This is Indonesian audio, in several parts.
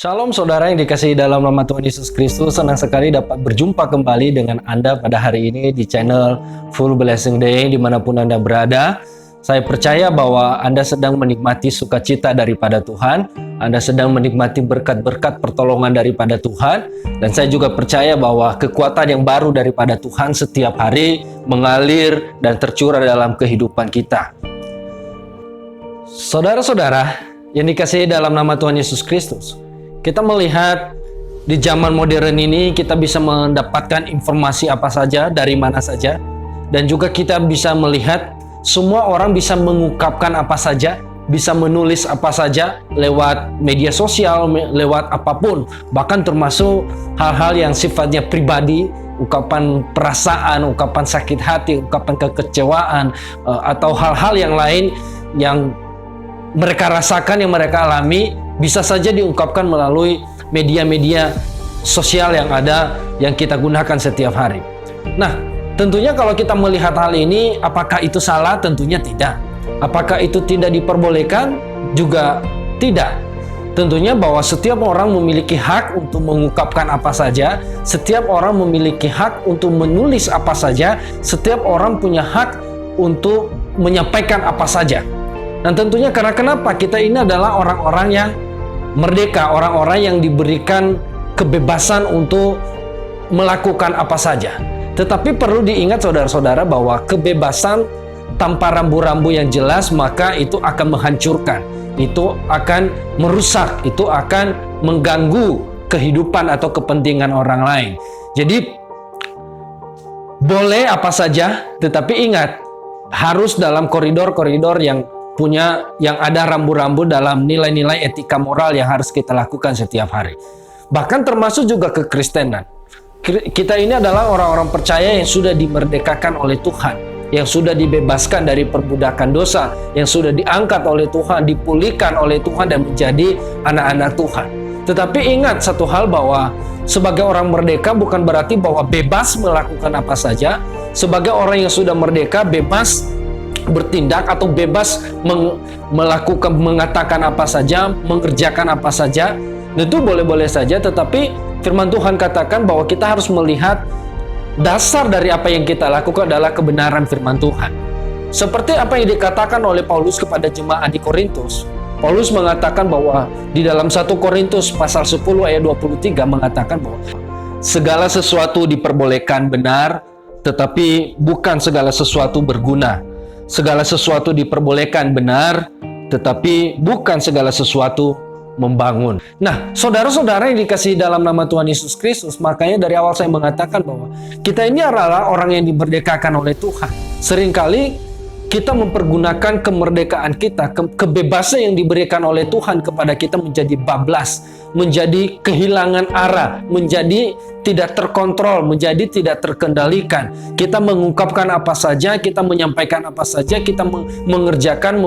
Shalom saudara yang dikasihi dalam nama Tuhan Yesus Kristus. Senang sekali dapat berjumpa kembali dengan Anda pada hari ini di channel Full Blessing Day dimanapun Anda berada. Saya percaya bahwa Anda sedang menikmati sukacita daripada Tuhan. Anda sedang menikmati berkat-berkat pertolongan daripada Tuhan. Dan saya juga percaya bahwa kekuatan yang baru daripada Tuhan setiap hari mengalir dan tercurah dalam kehidupan kita. Saudara-saudara yang dikasihi dalam nama Tuhan Yesus Kristus, kita melihat di zaman modern ini kita bisa mendapatkan informasi apa saja dari mana saja, dan juga kita bisa melihat semua orang bisa mengungkapkan apa saja, bisa menulis apa saja lewat media sosial, lewat apapun, bahkan termasuk hal-hal yang sifatnya pribadi, ungkapan perasaan, ungkapan sakit hati, ungkapan kekecewaan, atau hal-hal yang lain yang mereka rasakan, yang mereka alami, bisa saja diungkapkan melalui media-media sosial yang ada, yang kita gunakan setiap hari. Nah, tentunya kalau kita melihat hal ini, apakah itu salah? Tentunya tidak. Apakah itu tidak diperbolehkan? Juga tidak. Tentunya bahwa setiap orang memiliki hak untuk mengungkapkan apa saja, setiap orang memiliki hak untuk menulis apa saja, setiap orang punya hak untuk menyampaikan apa saja. Dan tentunya karena kenapa? Kita ini adalah orang-orang yang merdeka, orang-orang yang diberikan kebebasan untuk melakukan apa saja. Tetapi perlu diingat saudara-saudara bahwa kebebasan tanpa rambu-rambu yang jelas, maka itu akan menghancurkan, itu akan merusak, itu akan mengganggu kehidupan atau kepentingan orang lain. Jadi boleh apa saja, tetapi ingat, harus dalam koridor-koridor yang ada rambu-rambu dalam nilai-nilai etika moral yang harus kita lakukan setiap hari. Bahkan termasuk juga kekristenan. Kita ini adalah orang-orang percaya yang sudah dimerdekakan oleh Tuhan, yang sudah dibebaskan dari perbudakan dosa, yang sudah diangkat oleh Tuhan, dipulihkan oleh Tuhan dan menjadi anak-anak Tuhan. Tetapi ingat satu hal, bahwa sebagai orang merdeka bukan berarti bahwa bebas melakukan apa saja. Sebagai orang yang sudah merdeka, bebas bertindak atau bebas mengatakan apa saja, mengerjakan apa saja, itu boleh-boleh saja. Tetapi firman Tuhan katakan bahwa kita harus melihat dasar dari apa yang kita lakukan adalah kebenaran firman Tuhan. Seperti apa yang dikatakan oleh Paulus kepada jemaat di Korintus. Paulus mengatakan bahwa di dalam 1 Korintus pasal 10 ayat 23 mengatakan bahwa segala sesuatu diperbolehkan benar, tetapi bukan segala sesuatu berguna. Segala sesuatu diperbolehkan benar, tetapi bukan segala sesuatu membangun. Nah, saudara-saudara yang dikasihi dalam nama Tuhan Yesus Kristus, makanya dari awal saya mengatakan bahwa kita ini adalah orang yang dimerdekakan oleh Tuhan. Seringkali kita mempergunakan kemerdekaan kita, kebebasan yang diberikan oleh Tuhan kepada kita menjadi bablas, menjadi kehilangan arah, menjadi tidak terkontrol, menjadi tidak terkendalikan. Kita mengungkapkan apa saja, kita menyampaikan apa saja, kita mengerjakan,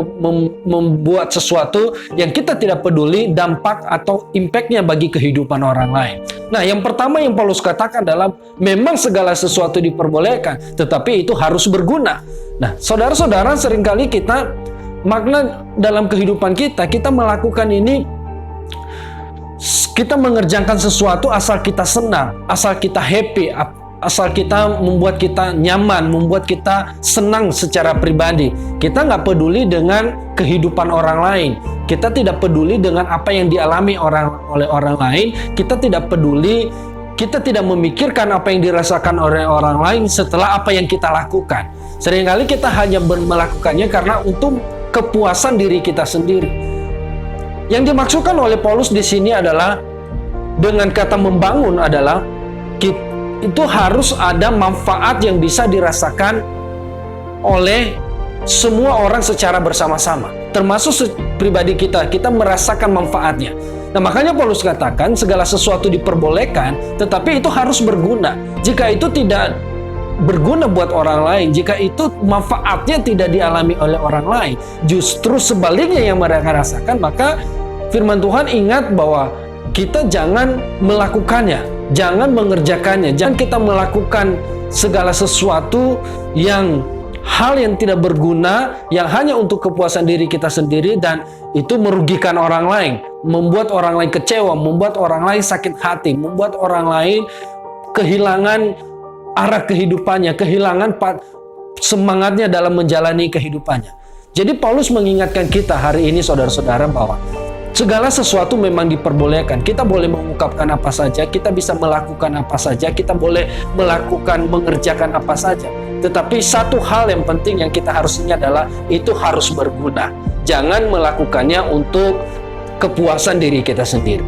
membuat sesuatu yang kita tidak peduli dampak atau impactnya bagi kehidupan orang lain. Nah, yang pertama yang Paulus katakan adalah memang segala sesuatu diperbolehkan, tetapi itu harus berguna. Nah, saudara-saudara, seringkali kita makna dalam kehidupan kita melakukan ini, kita mengerjakan sesuatu asal kita senang, asal kita happy, asal kita membuat kita nyaman, membuat kita senang secara pribadi. Kita nggak peduli dengan kehidupan orang lain. Kita tidak peduli dengan apa yang dialami oleh orang lain. Kita tidak peduli, kita tidak memikirkan apa yang dirasakan oleh orang lain setelah apa yang kita lakukan. Seringkali kita hanya melakukannya karena untuk kepuasan diri kita sendiri. Yang dimaksudkan oleh Paulus di sini adalah dengan kata membangun adalah itu harus ada manfaat yang bisa dirasakan oleh semua orang secara bersama-sama. Termasuk pribadi kita merasakan manfaatnya. Nah, makanya Paulus katakan segala sesuatu diperbolehkan, tetapi itu harus berguna. Jika itu tidak berguna buat orang lain, jika itu manfaatnya tidak dialami oleh orang lain, justru sebaliknya yang mereka rasakan, maka firman Tuhan ingat bahwa kita jangan melakukannya, jangan mengerjakannya, jangan kita melakukan segala sesuatu yang hal yang tidak berguna, yang hanya untuk kepuasan diri kita sendiri dan itu merugikan orang lain. membuat orang lain kecewa, membuat orang lain sakit hati, membuat orang lain kehilangan arah kehidupannya, kehilangan semangatnya dalam menjalani kehidupannya. Jadi Paulus mengingatkan kita hari ini saudara-saudara bahwa segala sesuatu memang diperbolehkan. Kita boleh mengungkapkan apa saja, kita bisa melakukan apa saja, kita boleh mengerjakan apa saja. Tetapi satu hal yang penting yang kita harus ingat adalah itu harus berguna. Jangan melakukannya untuk kepuasan diri kita sendiri.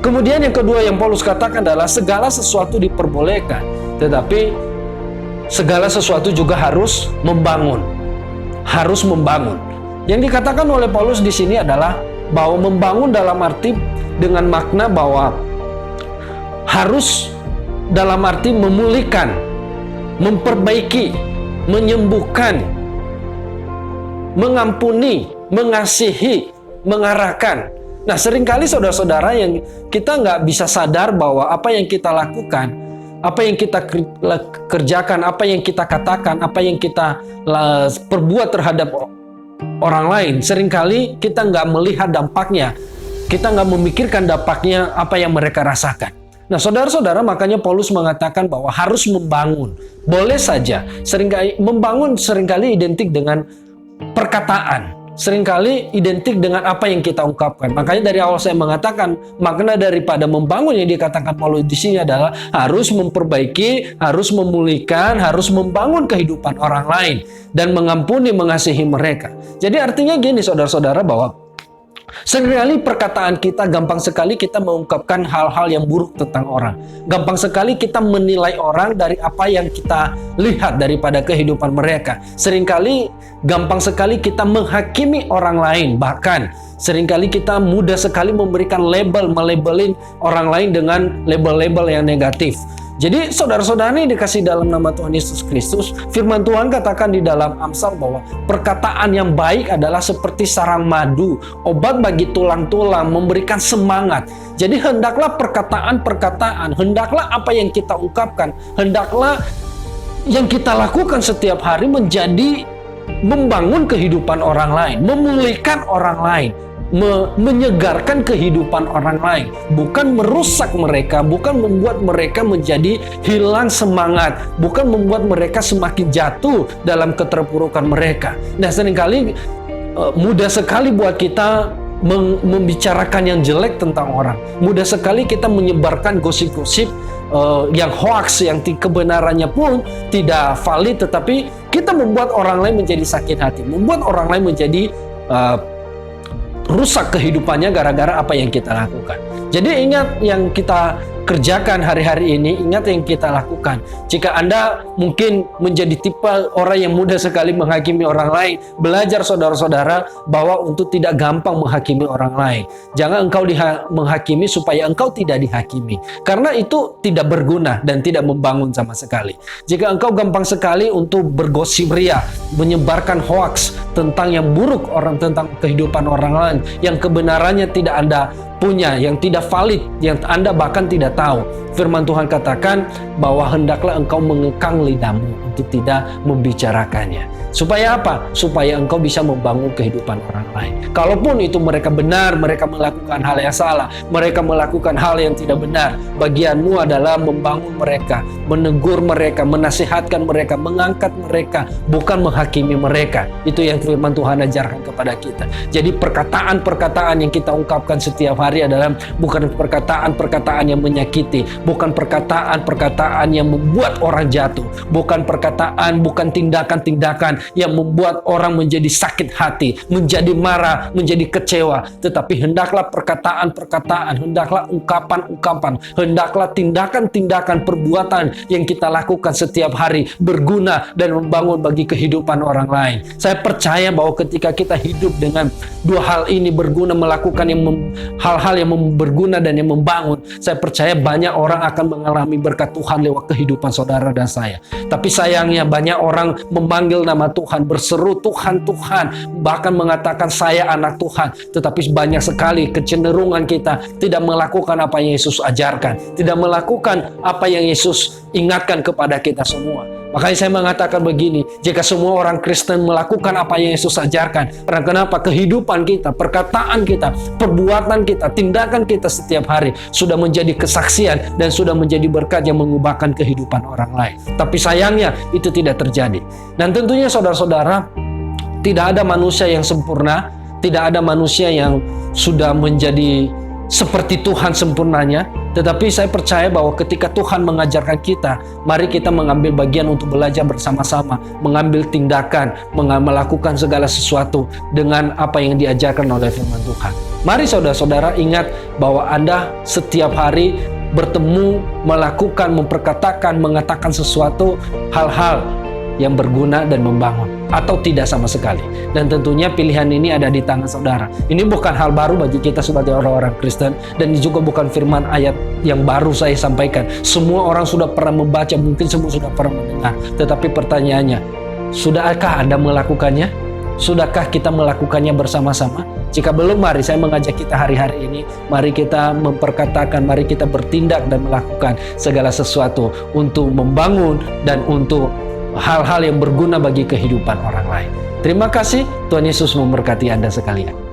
Kemudian yang kedua yang Paulus katakan adalah segala sesuatu diperbolehkan, tetapi segala sesuatu juga harus membangun. Harus membangun. Yang dikatakan oleh Paulus di sini adalah bahwa membangun dalam arti dengan makna bahwa harus dalam arti memulihkan, memperbaiki, menyembuhkan, mengampuni, mengasihi, mengarahkan. Nah, seringkali saudara-saudara yang kita nggak bisa sadar bahwa apa yang kita lakukan, apa yang kita kerjakan, apa yang kita katakan, apa yang kita perbuat terhadap orang lain, seringkali kita nggak melihat dampaknya, kita nggak memikirkan dampaknya apa yang mereka rasakan. Nah, saudara-saudara, makanya Paulus mengatakan bahwa harus membangun. Boleh saja, membangun seringkali identik dengan perkataan. Seringkali identik dengan apa yang kita ungkapkan. Makanya dari awal saya mengatakan makna daripada membangun yang dikatakan Paulus di sini adalah harus memperbaiki, harus memulihkan, harus membangun kehidupan orang lain dan mengampuni, mengasihi mereka. Jadi artinya gini saudara-saudara bahwa seringkali perkataan kita gampang sekali kita mengungkapkan hal-hal yang buruk tentang orang. Gampang sekali kita menilai orang dari apa yang kita lihat daripada kehidupan mereka. Seringkali gampang sekali kita menghakimi orang lain. Bahkan seringkali kita mudah sekali memberikan melabelin orang lain dengan label-label yang negatif. Jadi saudara-saudara ini dikasih dalam nama Tuhan Yesus Kristus, firman Tuhan katakan di dalam Amsal bahwa perkataan yang baik adalah seperti sarang madu, obat bagi tulang-tulang, memberikan semangat. Jadi hendaklah perkataan-perkataan, hendaklah apa yang kita ungkapkan, hendaklah yang kita lakukan setiap hari menjadi membangun kehidupan orang lain, memulihkan orang lain, menyegarkan kehidupan orang lain, bukan merusak mereka, bukan membuat mereka menjadi hilang semangat, bukan membuat mereka semakin jatuh dalam keterpurukan mereka. Nah, seringkali mudah sekali buat kita membicarakan yang jelek tentang orang. Mudah sekali kita menyebarkan gosip-gosip yang hoax, yang kebenarannya pun tidak valid, tetapi kita membuat orang lain menjadi sakit hati, membuat orang lain menjadi rusak kehidupannya gara-gara apa yang kita lakukan. Jadi ingat yang kita kerjakan hari-hari ini, ingat yang kita lakukan. Jika Anda mungkin menjadi tipe orang yang mudah sekali menghakimi orang lain, belajar saudara-saudara bahwa untuk tidak gampang menghakimi orang lain. Jangan engkau menghakimi supaya engkau tidak dihakimi. Karena itu tidak berguna dan tidak membangun sama sekali. Jika engkau gampang sekali untuk bergosip ria, menyebarkan hoaks tentang yang buruk tentang kehidupan orang lain, yang kebenarannya tidak Anda punya, yang tidak valid, yang Anda bahkan tidak tahu. Firman Tuhan katakan bahwa hendaklah engkau mengekang lidahmu untuk tidak membicarakannya. Supaya apa? Supaya engkau bisa membangun kehidupan orang lain. Kalaupun itu mereka benar, mereka melakukan hal yang salah, mereka melakukan hal yang tidak benar, bagianmu adalah membangun mereka, menegur mereka, menasihatkan mereka, mengangkat mereka, bukan menghakimi mereka. Itu yang firman Tuhan ajarkan kepada kita. Jadi perkataan-perkataan yang kita ungkapkan setiap hari adalah bukan perkataan-perkataan yang menyakiti, bukan perkataan-perkataan yang membuat orang jatuh, bukan tindakan-tindakan yang membuat orang menjadi sakit hati, menjadi marah, menjadi kecewa. Tetapi hendaklah perkataan-perkataan, hendaklah ungkapan-ungkapan, hendaklah tindakan-tindakan, perbuatan yang kita lakukan setiap hari berguna dan membangun bagi kehidupan orang lain. Saya percaya bahwa ketika kita hidup dengan dua hal ini, berguna, melakukan hal-hal yang berguna dan yang membangun, saya percaya banyak orang akan mengalami berkat Tuhan lewat kehidupan saudara dan saya. Tapi sayangnya banyak orang memanggil nama Tuhan, berseru Tuhan, Tuhan, bahkan mengatakan saya anak Tuhan. Tetapi banyak sekali kecenderungan kita tidak melakukan apa yang Yesus ajarkan, tidak melakukan apa yang Yesus ingatkan kepada kita semua. Makanya saya mengatakan begini, jika semua orang Kristen melakukan apa yang Yesus ajarkan, karena kenapa? Kehidupan kita, perkataan kita, perbuatan kita, tindakan kita setiap hari sudah menjadi kesaksian dan sudah menjadi berkat yang mengubahkan kehidupan orang lain. Tapi sayangnya itu tidak terjadi. Dan tentunya saudara-saudara, tidak ada manusia yang sempurna, tidak ada manusia yang sudah menjadi seperti Tuhan sempurnanya. Tetapi saya percaya bahwa ketika Tuhan mengajarkan kita, mari kita mengambil bagian untuk belajar bersama-sama, mengambil tindakan, melakukan segala sesuatu dengan apa yang diajarkan oleh firman Tuhan. Mari saudara-saudara ingat bahwa Anda setiap hari bertemu, melakukan, memperkatakan, mengatakan sesuatu hal-hal yang berguna dan membangun, atau tidak sama sekali. Dan tentunya pilihan ini ada di tangan saudara. Ini bukan hal baru bagi kita sebagai orang-orang Kristen, dan ini juga bukan firman ayat yang baru saya sampaikan. Semua orang sudah pernah membaca, mungkin semua sudah pernah mendengar. Tetapi pertanyaannya, sudahkah Anda melakukannya? Sudahkah kita melakukannya bersama-sama? Jika belum, mari saya mengajak kita hari-hari ini, mari kita memperkatakan, mari kita bertindak dan melakukan segala sesuatu untuk membangun dan untuk hal-hal yang berguna bagi kehidupan orang lain. Terima kasih, Tuhan Yesus memberkati Anda sekalian.